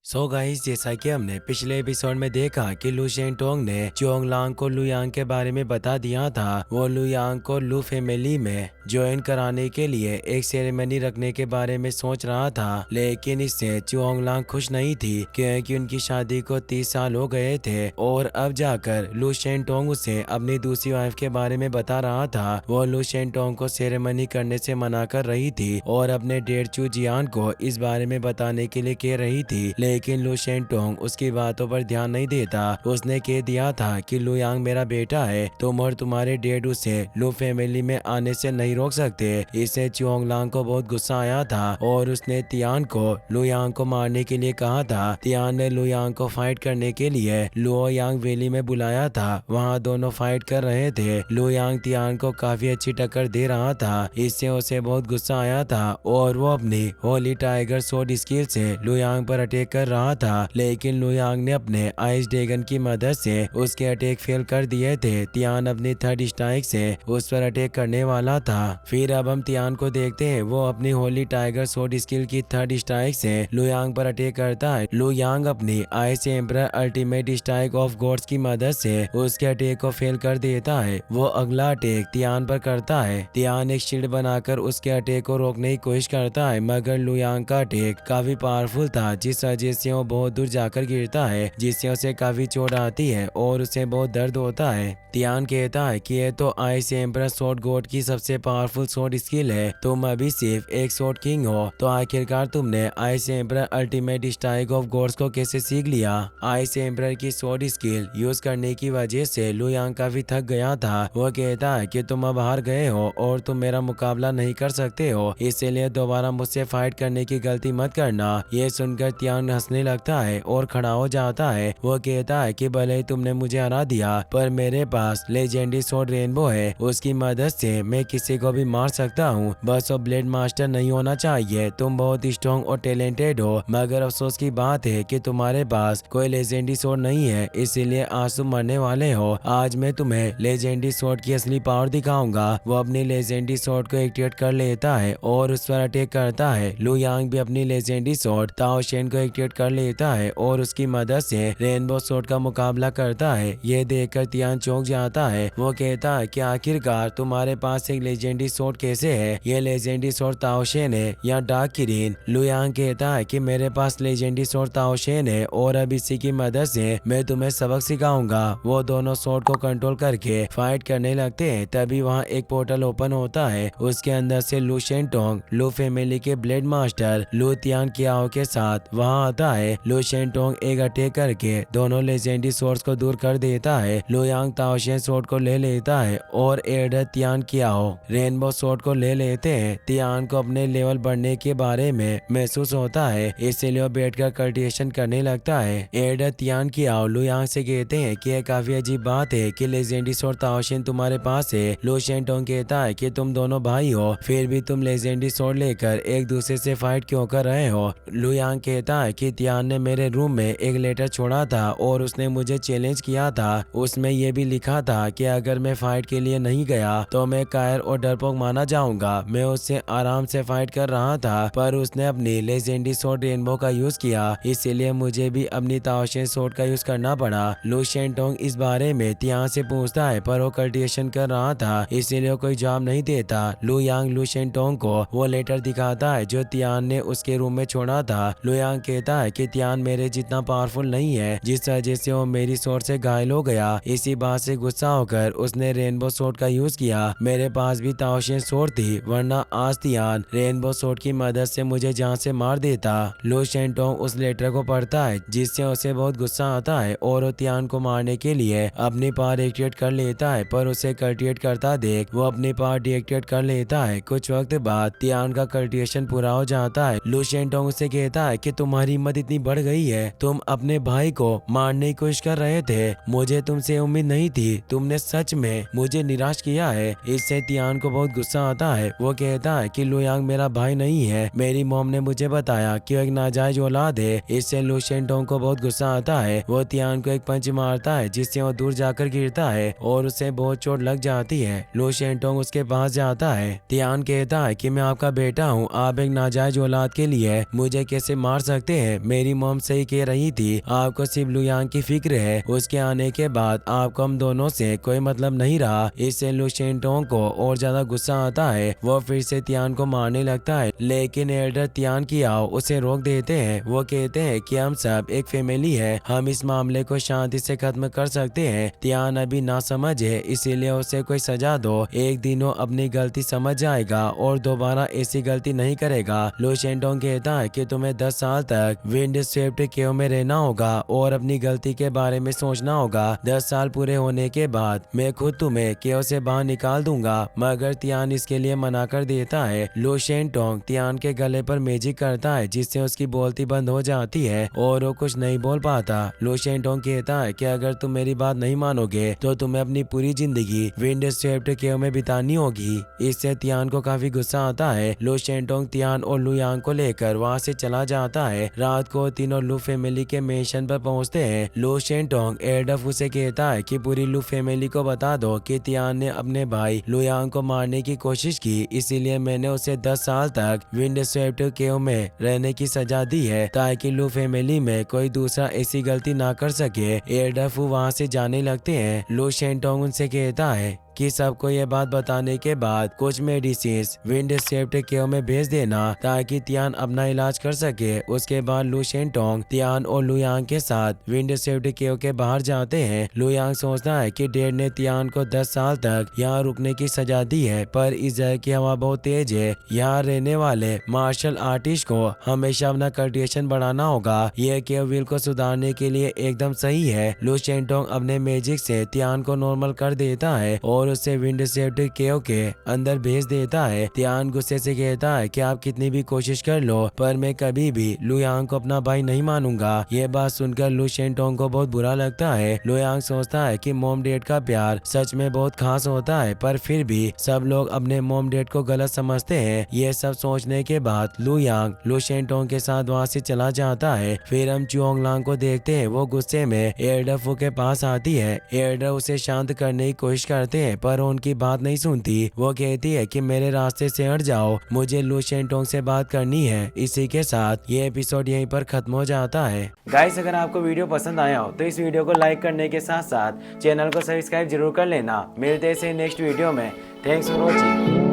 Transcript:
Guys, जैसा कि हमने पिछले एपिसोड में देखा कि लू शेंटोंग ने चोंगलांग को लू यांग के बारे में बता दिया था। वो लू यांग को लू फैमिली में ज्वाइन कराने के लिए एक सेरेमनी रखने के बारे में सोच रहा था, लेकिन इससे चोंगलांग खुश नहीं थी क्योंकि उनकी शादी को 30 साल हो गए थे और अब जाकर लू शेंटोंग उसे अपनी दूसरी वाइफ के बारे में बता रहा था। वो लू शेंटोंग को सेरेमनी करने से मना कर रही थी और अपने डेढ़ चू जियान को इस बारे में बताने के लिए कह रही थी, लेकिन लू शेंटोंग उसकी बातों पर ध्यान नहीं देता। उसने कह दिया था कि लू यांग मेरा बेटा है, तुम और तुम्हारे डैड उसे लू फैमिली में आने से नहीं रोक सकते। इससे चोंगलांग को बहुत गुस्सा आया था और उसने तियान को लू यांग को मारने के लिए कहा था। तियान ने लू यांग को फाइट करने के लिए लुओ यांग वैली में बुलाया था। वहाँ दोनों फाइट कर रहे थे। लू यांग तियान को काफी अच्छी टक्कर दे रहा था। इससे उसे बहुत गुस्सा आया था और वो अपनी होली टाइगर स्वॉर्ड स्किल से लू यांग पर अटैक कर रहा था, लेकिन लू यांग ने अपने आइस ड्रैगन की मदद से उसके अटैक फेल कर दिए थे। तियान अपनी थर्ड स्ट्राइक से उस पर अटैक करने वाला था। फिर अब हम तियान को देखते हैं, वो अपनी होली टाइगर स्वॉर्ड स्किल की थर्ड स्ट्राइक से लू यांग पर अटैक करता है। लू यांग अपनी ice emperor ultimate strike of gods की मदद से उसके अटैक को फेल कर देता है। वो अगला अटैक तियान पर करता है। तियान एक शील्ड बनाकर उसके अटैक को रोकने की कोशिश करता है, मगर लू यांग का अटैक काफी पावरफुल था, जिस वजह से वो बहुत दूर जाकर गिरता है, जिससे उसे काफी चोट आती है और उसे बहुत दर्द होता है। तियान कहता है कि ये तो आइस एम्परर स्वॉर्ड गॉड की सबसे पावरफुल स्वॉर्ड स्किल है, तुम अभी सिर्फ एक स्वॉर्ड किंग हो, तो आखिरकार तुमने ice emperor ultimate strike of gods को कैसे सीख लिया। आइस एम्परर की स्वॉर्ड स्किल यूज करने की वजह से लू यांग काफी थक गया था। वो कहता है कि तुम अब हार गए हो और तुम मेरा मुकाबला नहीं कर सकते हो, इसलिए दोबारा मुझसे फाइट करने की गलती मत करना। ये सुनकर तियान हंसने लगता है और खड़ा हो जाता है। वो कहता है कि भले ही तुमने मुझे हरा दिया, पर मेरे पास लेजेंडरी स्वॉर्ड रेनबो है, उसकी मदद से मैं किसी को भी मार सकता हूँ। बस वो ब्लेड मास्टर नहीं होना चाहिए। तुम बहुत स्ट्रॉन्ग और टैलेंटेड हो, मगर अफसोस की बात है कि तुम्हारे पास कोई लेजेंडरी स्वॉर्ड नहीं है, इसीलिए आज तुम मरने वाले हो। आज मैं तुम्हें लेजेंडरी स्वॉर्ड की असली पावर दिखाऊंगा। वो अपनी लेजेंडरी स्वॉर्ड को एक्टिवेट कर लेता है और उस पर अटैक करता है। लू यांग भी अपनी लेजेंडरी स्वॉर्ड ताओ शेन को एक्टिवेट कर लेता है और उसकी मदद से रेनबो स्वॉर्ड का मुकाबला करता है। ये देखकर तियान चौंक जाता है। वो कहता है कि आखिरकार तुम्हारे पास एक लेजेंडरी स्वॉर्ड कैसे है? ये लेजेंडरी स्वॉर्ड ताओ शेन है या डार्क किरीन? लू यांग कहता है कि मेरे पास लेजेंडरी स्वॉर्ड ताओ शेन है और अब इसी की मदद से मैं तुम्हें सबक सिखाऊंगा। वो दोनों स्वॉर्ड को कंट्रोल करके फाइट करने लगते हैं। तभी वहाँ एक पोर्टल ओपन होता है। उसके अंदर से लू शेंटोंग, लू फैमिली के ब्लेड मास्टर लू तियान कियाओ के साथ वहाँ आता है। लू शेंटोंग एक अटैक करके दोनों लेजेंडरी स्वॉर्ड्स को दूर कर देता है। लू यांग ताओशेन स्वॉर्ड को ले लेता है और एडर तियान कियाओ रेनबो स्वॉर्ड को ले लेते हैं। तियान को अपने लेवल बढ़ने के बारे में महसूस होता है, इसलिए वो बैठकर कल्टिवेशन करने लगता है। एडर तियान कियाओ लू यांग से कहते हैं कि यह काफी अजीब बात है कि लेजेंडरी स्वॉर्ड ताओशेन तुम्हारे पास है। लू शेंटोंग कहता है कि तुम दोनों भाई हो, फिर भी तुम लेजेंडरी स्वॉर्ड लेकर एक दूसरे से फाइट क्यों कर रहे हो? लू यांग कहता है कि तियान ने मेरे रूम में एक लेटर छोड़ा था और उसने मुझे चैलेंज किया था। उसमें यह भी लिखा था कि अगर मैं फाइट के लिए नहीं गया तो मैं कायर और डरपोक माना जाऊंगा। मैं उससे आराम से फाइट कर रहा था, पर उसने अपनी लेजेंडरी स्वॉर्ड रेनबो का यूज किया, इसीलिए मुझे भी अपनी ताओशेन स्वॉर्ड का यूज करना पड़ा। लू शेंटोंग इस बारे में तियान से पूछता है, पर वो कल्टिवेशन कर रहा था, इसीलिए कोई जवाब नहीं देता। लू यांग लू शेंटोंग को वो लेटर दिखाता है जो तियान ने उसके रूम में छोड़ा था। लू यांग कहता है कि तियान मेरे जितना पावरफुल नहीं है, जिस वजह से वो मेरी स्वॉर्ड से घायल हो गया। इसी बात से गुस्सा होकर उसने रेनबो स्वॉर्ड का यूज किया। मेरे पास भी ताओशेन स्वॉर्ड थी, वरना आज तियान रेनबो स्वॉर्ड की मदद से मुझे जान से मार देता। लू शेंटोंग उस लेटर को पढ़ता है, जिससे उसे बहुत गुस्सा आता है और वो तियान को मारने के लिए अपनी पावर एक्टिवेट कर लेता है, पर उसे कल्टिवेट करता देख वो अपनी पावर डीएक्टिवेट कर लेता है। कुछ वक्त बाद तियान का कल्टिवेशन पूरा हो जाता है। लू शेंटोंग उसे कहता है कि तुम्हारी हिम्मत इतनी बढ़ गई है, तुम अपने भाई को मारने की कोशिश कर रहे थे। मुझे तुमसे उम्मीद नहीं थी, तुमने सच में मुझे निराश किया है। इससे तियान को बहुत गुस्सा आता है। वो कहता है कि लू यांग मेरा भाई नहीं है, मेरी मॉम ने मुझे बताया कि वो एक नाजायज औलाद है। इससे लू शेंटोंग को बहुत गुस्सा आता है। वो तियान को एक पंच मारता है, जिससे वो दूर जाकर गिरता है और उसे बहुत चोट लग जाती है। लू शेंटोंग उसके पास जाता है। तियान कहता है कि मैं आपका बेटा हूँ, आप एक नाजायज औलाद के लिए मुझे कैसे मार सकते हैं? हैं मेरी मॉम सही कह रही थी, आपको सिर्फ लुयांग की फिक्र है। उसके आने के बाद आपको हम दोनों से कोई मतलब नहीं रहा। इससे लू शेंटोंग को और ज्यादा गुस्सा आता है। वो फिर से तियान को मारने लगता है, लेकिन एल्डर तियान की आओ उसे रोक देते हैं। वो कहते हैं कि हम सब एक फैमिली है, हम इस मामले को शांति से खत्म कर सकते हैं। तियान अभी ना समझ है, इसीलिए उसे कोई सजा दो। एक दिन वो अपनी गलती समझ जाएगा और दोबारा ऐसी गलती नहीं करेगा। लू शेंटोंग कहता है कि तुम्हें 10 साल तक विंड स्वेप्ट केव में रहना होगा और अपनी गलती के बारे में सोचना होगा। 10 साल पूरे होने के बाद मैं खुद तुम्हें केव से बाहर निकाल दूंगा, मगर तियान इसके लिए मना कर देता है। लू शेंटोंग तियान के गले पर मैजिक करता है, जिससे उसकी बोलती बंद हो जाती है और वो कुछ नहीं बोल पाता। लू शेंटोंग कहता है कि अगर तुम मेरी बात नहीं मानोगे तो तुम्हें अपनी पूरी जिंदगी विंड स्वेप्ट केव में बितानी होगी। इससे तियान को काफी गुस्सा आता है। लू शेंटोंग तियान और लू यांग को लेकर वहाँ से चला जाता है। रात को तीनों लू फैमिली के मेंशन पर पहुँचते हैं। लू शेंटोंग एडफ उसे कहता है कि पूरी लू फैमिली को बता दो कि तियान ने अपने भाई लू यांग को मारने की कोशिश की, इसीलिए मैंने उसे 10 साल तक विंड स्वेप्ट केव में रहने की सजा दी है, ताकि लू फैमिली में कोई दूसरा ऐसी गलती ना कर सके। एडफ वहाँ से जाने लगते हैं। लू शेंटोंग उनसे कहता है कि सबको ये बात बताने के बाद कुछ मेडिसिन विंड स्वेप्ट केव में भेज देना, ताकि तियान अपना इलाज कर सके। उसके बाद लू शेंटोंग तियान और लू यांग के साथ विंड स्वेप्ट केव के बाहर जाते हैं। लू यांग सोचता है कि डैड ने तियान को 10 साल तक यहाँ रुकने की सजा दी है, पर इस जगह की हवा बहुत तेज है। यहाँ रहने वाले मार्शल आर्टिस्ट को हमेशा अपना कंडीशन बढ़ाना होगा। यह केव व्हील को सुधारने के लिए एकदम सही है। लू शेंटोंग अपने मैजिक से तियान को नॉर्मल कर देता है और उसे विंड स्वेप्ट केव के अंदर भेज देता है। तियान गुस्से से कहता है कि आप कितनी भी कोशिश कर लो, पर मैं कभी भी लू यांग को अपना भाई नहीं मानूंगा। ये बात सुनकर लू शेंटोंग को बहुत बुरा लगता है। लू यांग सोचता है कि मॉम डैड का प्यार सच में बहुत खास होता है, पर फिर भी सब लोग अपने मॉम डैड को गलत समझते हैं। ये सब सोचने के बाद लू यांग लू शेंटोंग के साथ वहाँ से चला जाता है। फिर हम चुओंगलांग को देखते हैं। वो गुस्से में एयरडफ के पास आती है। एयरडफ उसे शांत करने की कोशिश करते हैं, पर उनकी बात नहीं सुनती। वो कहती है कि मेरे रास्ते से हट जाओ, मुझे लू शेंटोंग से बात करनी है। इसी के साथ ये एपिसोड यहीं पर खत्म हो जाता है। गाइस, अगर आपको वीडियो पसंद आया हो तो इस वीडियो को लाइक करने के साथ साथ चैनल को सब्सक्राइब जरूर कर लेना। मिलते हैं नेक्स्ट वीडियो में। Thanks for watching.